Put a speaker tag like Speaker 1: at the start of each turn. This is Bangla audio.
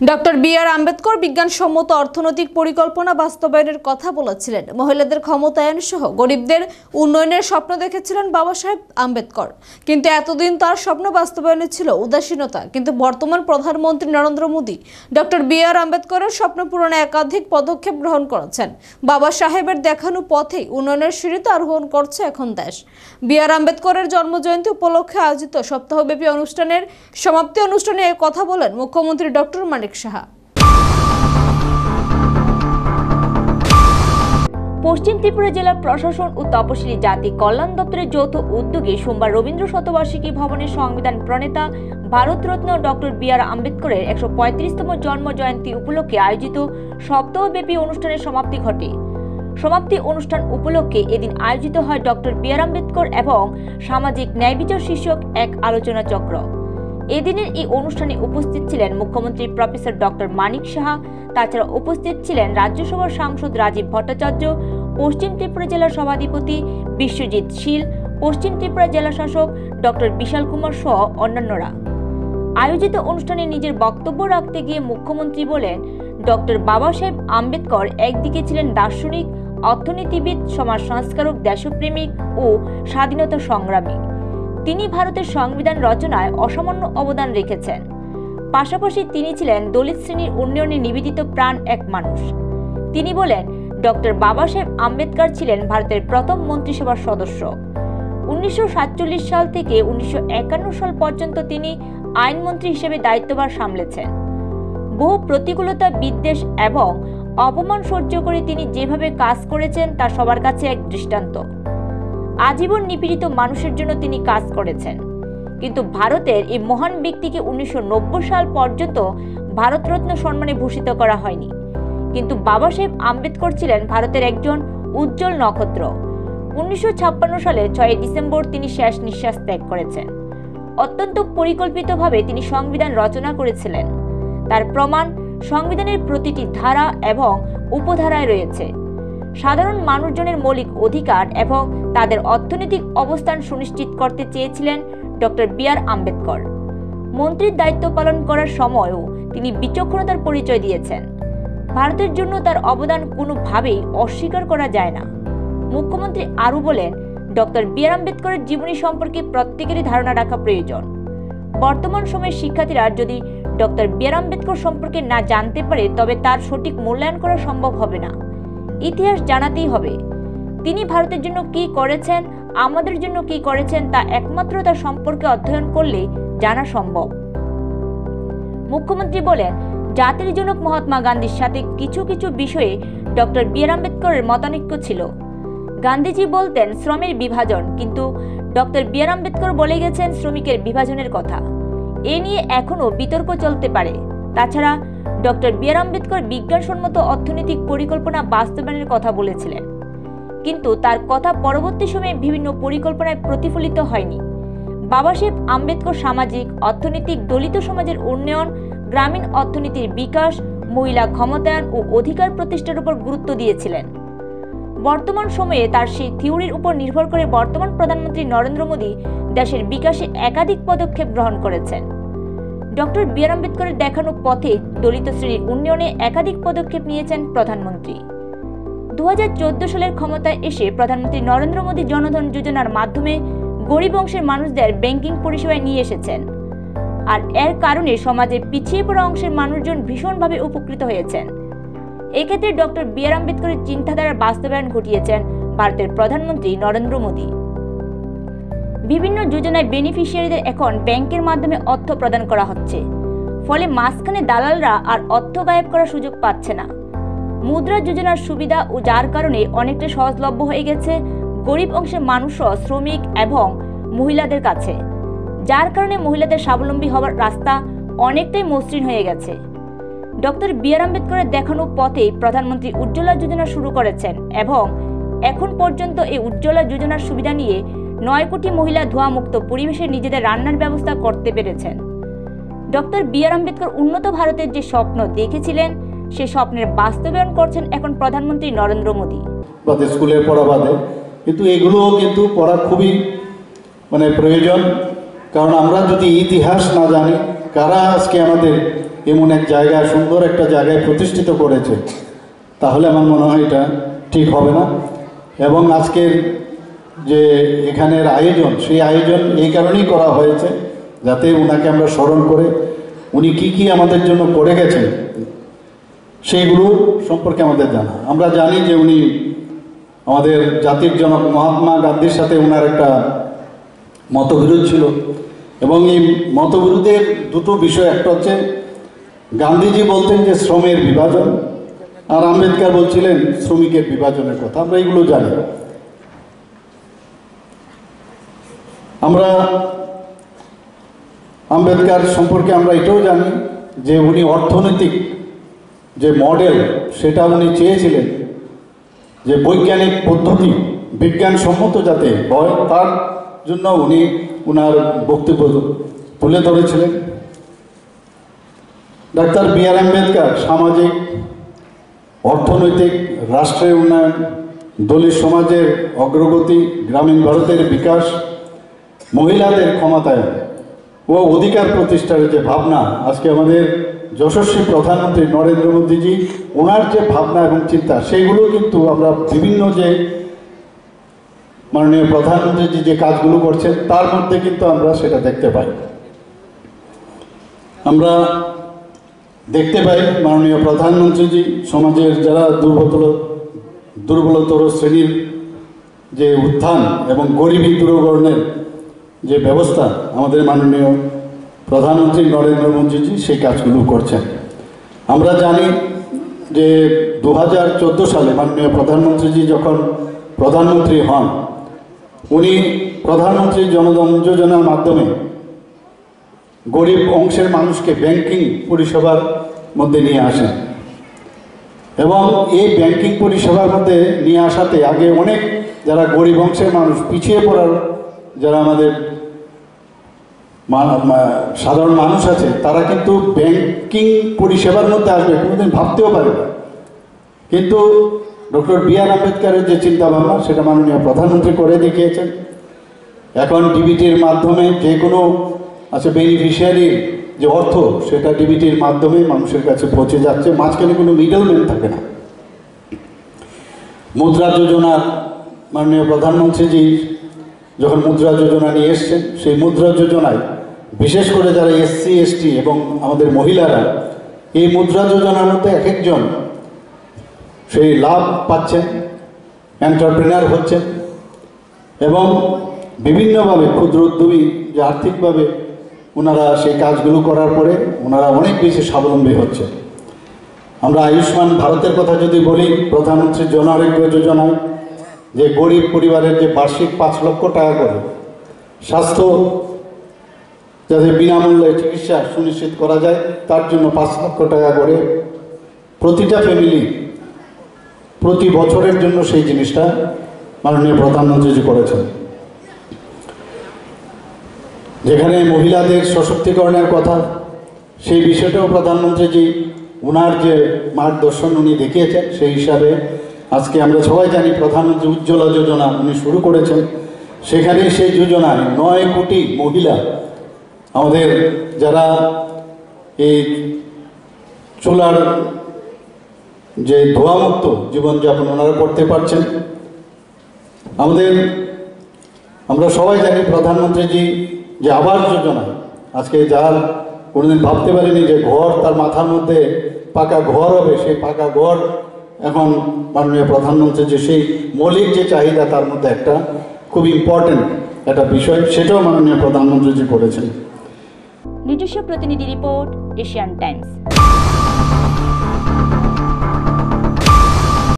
Speaker 1: Doctor B.R.. আম্বেদকর বিজ্ঞানসম্মত অর্থনৈতিক পরিকল্পনা বাস্তবায়নের কথা বলেছিলেন। মহিলাদের ক্ষমতায়ন সহ গরিবদের উন্নয়নের স্বপ্ন দেখেছিলেন বাবা সাহেব আম্বেদকর। কিন্তু এতদিন তার স্বপ্ন বাস্তবায়নে ছিল উদাসীনতা। কিন্তু বর্তমান প্রধানমন্ত্রী নরেন্দ্র মোদী ডক্টর বি.আর. আম্বেদকরের স্বপ্ন পূরণে একাধিক পদক্ষেপ গ্রহণ করেছেন। বাবা সাহেবের দেখানো পথেই উন্নয়নের সিঁড়িতে আরোহণ করছে এখন দেশ। বি.আর. আম্বেদকরের জন্মজয়ন্তী উপলক্ষে আয়োজিত সপ্তাহব্যাপী অনুষ্ঠানের সমাপ্তি অনুষ্ঠানে এই কথা বলেন মুখ্যমন্ত্রী ডক্টর মানিক সাহা।
Speaker 2: পশ্চিম ত্রিপুরা জেলা প্রশাসন ও তপশিলি জাতি কল্যাণ দপ্তরের যৌথ উদ্যোগে সোমবার রবীন্দ্র শতবার্ষিকী ভবনে সংবিধান প্রণেতা ভারতরত্ন ডক্টর বি.আর. আম্বেদকরের 135তম জন্ম জয়ন্তী উপলক্ষে আয়োজিত সপ্তাহব্যাপী অনুষ্ঠানের সমাপ্তি ঘটে। সমাপ্তি অনুষ্ঠান উপলক্ষে এদিন আয়োজিত হয় ডক্টর বি.আর. আম্বেদকর এবং সামাজিক ন্যায় বিচার শীর্ষক এক আলোচনা চক্র। এদিনের এই অনুষ্ঠানে উপস্থিত ছিলেন মুখ্যমন্ত্রী প্রফেসর ডক্টর মানিক সাহা। তাছাড়া উপস্থিত ছিলেন রাজ্যসভার সাংসদ রাজীব ভট্টাচার্য, পশ্চিম ত্রিপুরা জেলার সভাধিপতি বিশ্বজিৎ শীল, পশ্চিম ত্রিপুরা জেলা শাসক ডক্টর বিশাল কুমার সহ অন্যান্যরা। আয়োজিত অনুষ্ঠানে নিজের বক্তব্য রাখতে গিয়ে মুখ্যমন্ত্রী বলেন, ডক্টর বাবা সাহেব আম্বেদকর একদিকে ছিলেন দার্শনিক, অর্থনীতিবিদ, সমাজ সংস্কারক, দেশপ্রেমিক ও স্বাধীনতা সংগ্রামী। তিনি ভারতের সংবিধান রচনায় অসামান্য অবদান রেখেছেন। পাশাপাশি তিনি ছিলেন দলিত শ্রেণীর উন্নয়নে নিবেদিত প্রাণ এক মানুষ। তিনি বলেন, ডক্টর বাবা সাহেব আম্বেদকর ছিলেন ভারতের প্রথম মন্ত্রিসভার সদস্য। 1947 সাল থেকে 1951 সাল পর্যন্ত তিনি আইনমন্ত্রী হিসেবে দায়িত্বভার সামলেছেন। বহু প্রতিকূলতা, বিদ্বেষ এবং অপমান সহ্য করে তিনি যেভাবে কাজ করেছেন তা সবার কাছে এক দৃষ্টান্ত। আজীবন নিপীড়িত মানুষের জন্য তিনি কাজ করেছেন। কিন্তু ভারতের এই মহান ব্যক্তিকে 1990 সাল পর্যন্ত ভারতরত্ন সম্মানে ভূষিত করা হয়নি। কিন্তু বাবা সাহেব আম্বেদকর ছিলেন ভারতের একজন উজ্জ্বল নক্ষত্র। 1956 সালে 6 ডিসেম্বর তিনি শেষ নিঃশ্বাস ত্যাগ করেছেন। অত্যন্ত পরিকল্পিতভাবে তিনি সংবিধান রচনা করেছিলেন। তার প্রমাণ সংবিধানের প্রতিটি ধারা এবং উপধারায় রয়েছে। সাধারণ মানুষজনের মৌলিক অধিকার এবং তাদের অর্থনৈতিক অবস্থান সুনিশ্চিত করতে চেয়েছিলেন ডক্টর বি.আর. আম্বেদকর। মন্ত্রীর দায়িত্ব পালন করার সময়ও তিনি বিচক্ষণতার পরিচয় দিয়েছেন। ভারতের জন্য তার অবদান কোনোভাবেই অস্বীকার করা যায় না। মুখ্যমন্ত্রী আরও বলেন, ডক্টর বি.আর. আম্বেদকরের জীবনী সম্পর্কে প্রত্যেকেরই ধারণা রাখা প্রয়োজন। বর্তমান সময়ের শিক্ষার্থীরা যদি ডক্টর বি.আর. আম্বেদকর সম্পর্কে না জানতে পারে তবে তার সঠিক মূল্যায়ন করা সম্ভব হবে না। ইতিহাস জানাতেই হবে। তিনি ভারতের জন্য কি করেছেন, আমাদের জন্য কি করেছেন তা একমাত্র তার সম্পর্কে অধ্যয়ন করলে জানা সম্ভব। মুখ্যমন্ত্রী বলেন, জাতির জনক মহাত্মা গান্ধীর সাথে কিছু কিছু বিষয়ে ডক্টর বি.আর. আম্বেদকরের মতানৈক্য ছিল। গান্ধীজি বলতেন শ্রমের বিভাজন, কিন্তু ডক্টর বি.আর. আম্বেদকর বলে গেছেন শ্রমিকের বিভাজনের কথা। এ নিয়ে এখনও বিতর্ক চলতে পারে। তাছাড়া ডক্টর বি.আর. আম্বেদকর বিজ্ঞানসম্মত অর্থনৈতিক পরিকল্পনা বাস্তবায়নের কথা বলেছিলেন, কিন্তু তার কথা পরবর্তী সময়ে বিভিন্ন পরিকল্পনায় প্রতিফলিত হয়নি। বাবা সাহেব আম্বেদকর সামাজিক, অর্থনৈতিক, দলিত সমাজের উন্নয়ন, গ্রামীণ অর্থনীতির বিকাশ, মহিলা ক্ষমতায়ন ও অধিকার প্রতিষ্ঠার উপর গুরুত্ব দিয়েছিলেন। বর্তমান সময়ে তার সেই থিওরির উপর নির্ভর করে বর্তমান প্রধানমন্ত্রী নরেন্দ্র মোদী দেশের বিকাশে একাধিক পদক্ষেপ গ্রহণ করেছেন। Doctor B.R.. আম্বেদকরের দেখানো পথে দলিত শ্রেণীর উন্নয়নে একাধিক পদক্ষেপ নিয়েছেন প্রধানমন্ত্রী। 2014 সালের ক্ষমতায় এসে প্রধানমন্ত্রী নরেন্দ্র মোদী জনধন যোজনার মাধ্যমে গরিব অংশের মানুষদের ব্যাংকিং পরিষেবায় নিয়ে এসেছেন। আর এর কারণে সমাজের পিছিয়ে পড়া অংশের মানুষজন ভীষণভাবে উপকৃত হয়েছেন। এক্ষেত্রে ডক্টর বি.আর. আম্বেদকরের চিন্তাধারার বাস্তবায়ন ঘটিয়েছেন ভারতের প্রধানমন্ত্রী নরেন্দ্র মোদী। বিভিন্ন যোজনায় বেনিফিশিয়ারিদের এখন ব্যাংকের মাধ্যমে অর্থ প্রদান করা হচ্ছে। ফলে মাঝখানে দালালরা আর অর্থ গায়েব করার সুযোগ পাচ্ছে না। মুদ্রা যোজনার সুবিধা ও যার কারণে অনেকটা সহজলভ্য হয়ে গেছে গরিব অংশের মানুষও, শ্রমিক এবং মহিলাদের কাছে, যার কারণে মহিলাদের স্বাবলম্বী হওয়ার রাস্তা অনেকটাই মসৃণ হয়ে গেছে। Doctor B.R.. আম্বেদকরের দেখানো পথেই প্রধানমন্ত্রী উজ্জ্বলা যোজনা শুরু করেছেন এবং এখন পর্যন্ত এই উজ্জ্বলা যোজনার সুবিধা নিয়ে 9 কোটি মহিলা ধোঁয়ামুক্ত পরিবেশে নিজেদের রান্নার ব্যবস্থা করতে পেরেছেন। Doctor B.R.. আম্বেদকর উন্নত ভারতের যে স্বপ্ন দেখেছিলেন সে স্বপ্নের বাস্তবায়ন করছেন এখন প্রধানমন্ত্রী নরেন্দ্র মোদী।
Speaker 3: স্কুলের পড়া বাদে কিন্তু এগুলোও কিন্তু পড়া খুবই প্রয়োজন। কারণ আমরা যদি ইতিহাস না জানি, কারা আজকে আমাদের এমন এক জায়গায়, সুন্দর একটা জায়গায় প্রতিষ্ঠিত করেছে, তাহলে আমার মনে হয় এটা ঠিক হবে না। এবং আজকের যে এখানের আয়োজন, সেই আয়োজন এই কারণেই করা হয়েছে যাতে ওনাকে আমরা স্মরণ করে উনি কি কি আমাদের জন্য করে গেছেন সেইগুলো সম্পর্কে আমাদের জানা। আমরা জানি যে উনি আমাদের জাতির জনক মহাত্মা গান্ধীর সাথে ওনার একটা মতবিরোধ ছিল, এবং এই মতবিরোধের দুটো বিষয়, একটা হচ্ছে গান্ধীজি বলতেন যে শ্রমের বিভাজন, আর আম্বেদকর বলছিলেন শ্রমিকের বিভাজনের কথা। আমরা এগুলো জানি। আমরা আম্বেদকর সম্পর্কে আমরা এটাও জানি যে উনি অর্থনৈতিক যে মডেল সেটা উনি চেয়েছিলেন যে বৈজ্ঞানিক পদ্ধতি বিজ্ঞানসম্মত যাতে হয়, তার জন্য উনি ওনার বক্তব্য তুলে ধরেছিলেন। Doctor B.R.. আম্বেদকর সামাজিক, অর্থনৈতিক, রাষ্ট্রের উন্নয়ন, দলিত সমাজের অগ্রগতি, গ্রামীণ ভারতের বিকাশ, মহিলাদের ক্ষমতায়ন ও অধিকার প্রতিষ্ঠার যে ভাবনা, আজকে আমাদের যশস্বী প্রধানমন্ত্রী নরেন্দ্র মোদীজি ওনার যে ভাবনা এবং চিন্তা, সেইগুলো কিন্তু আমরা বিভিন্ন যে মাননীয় প্রধানমন্ত্রী যে কাজগুলো করছেন তার মধ্যে কিন্তু আমরা সেটা দেখতে পাই। আমরা দেখতে পাই মাননীয় প্রধানমন্ত্রীজি সমাজের যারা দুর্বলতর শ্রেণীর যে উত্থান এবং গরিবী দূরীকরণের যে ব্যবস্থা আমাদের মাননীয় প্রধানমন্ত্রী নরেন্দ্র মোদীজি সেই কাজগুলো করছেন। আমরা জানি যে 2014 সালে মাননীয় প্রধানমন্ত্রীজি যখন প্রধানমন্ত্রী হন, উনি প্রধানমন্ত্রী জনধন যোজনার মাধ্যমে গরিব অংশের মানুষকে ব্যাংকিং পরিষেবার মধ্যে নিয়ে আসেন, এবং এই ব্যাংকিং পরিষেবার মধ্যে নিয়ে আসাতে আগে অনেক যারা গরিব অংশের মানুষ, পিছিয়ে পড়ার যারা আমাদের সাধারণ মানুষ আছে, তারা কিন্তু ব্যাংকিং পরিষেবার মধ্যে আসবে কোনোদিন ভাবতেও পারে না। কিন্তু ডক্টর বি.আর. আম্বেদকরের যে চিন্তাভাবনা সেটা মাননীয় প্রধানমন্ত্রী করে দেখিয়েছেন। এখন ডিবিটির মাধ্যমে যে কোনো বেনিফিশিয়ারির যে অর্থ সেটা ডিবিটির মাধ্যমে মানুষের কাছে পৌঁছে যাচ্ছে, মাঝখানে কোনো মিডলম্যান থাকে না। মুদ্রা যোজনা, মাননীয় প্রধানমন্ত্রীজি যখন মুদ্রা যোজনা নিয়ে এসছেন, সেই মুদ্রা যোজনায় বিশেষ করে যারা এসসি এসটি এবং আমাদের মহিলারা এই মুদ্রা যোজনার মধ্যে এক একজন সেই লাভ পাচ্ছেন, এন্টারপ্রেনার হচ্ছেন, এবং বিভিন্নভাবে ক্ষুদ্র উদ্যোগী যে আর্থিকভাবে ওনারা সেই কাজগুলো করার পরে ওনারা অনেক বেশি স্বাবলম্বী হচ্ছে। আমরা আয়ুষ্মান ভারতের কথা যদি বলি, প্রধানমন্ত্রী জন আরোগ্য যোজনায় যে গরিব পরিবারের যে বার্ষিক 5 লক্ষ টাকা করে স্বাস্থ্য যাতে বিনামূল্যে চিকিৎসা সুনিশ্চিত করা যায়, তার জন্য 5 লক্ষ টাকা করে প্রতিটা ফ্যামিলি প্রতি বছরের জন্য সেই জিনিসটা মাননীয় প্রধানমন্ত্রীজি করেছেন। যেখানে মহিলাদের সশক্তিকরণের কথা, সেই বিষয়টাও প্রধানমন্ত্রীজি ওনার যে মার্গদর্শন উনি দেখিয়েছেন, সেই হিসাবে আজকে আমরা সবাই জানি প্রধানমন্ত্রী উজ্জ্বলা যোজনা উনি শুরু করেছেন। সেখানে সেই যোজনায় 9 কোটি মহিলা আমাদের যারা এই চুলার যে ধোঁয়ামুক্ত জীবনযাপন ওনারা করতে পারছেন। আমরা সবাই জানি প্রধানমন্ত্রীজি যে আবাস যোজনা, আজকে যার কোনোদিন ভাবতে পারিনি যে ঘর তার মাথার মধ্যে পাকা ঘর হবে, সেই পাকা ঘর এখন মাননীয় প্রধানমন্ত্রী যে সেই মৌলিক যে চাহিদা তার মধ্যে একটা খুব ইম্পর্টেন্ট একটা বিষয়, সেটাও মাননীয় প্রধানমন্ত্রীজি করেছেন।
Speaker 2: নিজস্ব প্রতিনিধি রিপোর্ট, এশিয়ান টাইমস।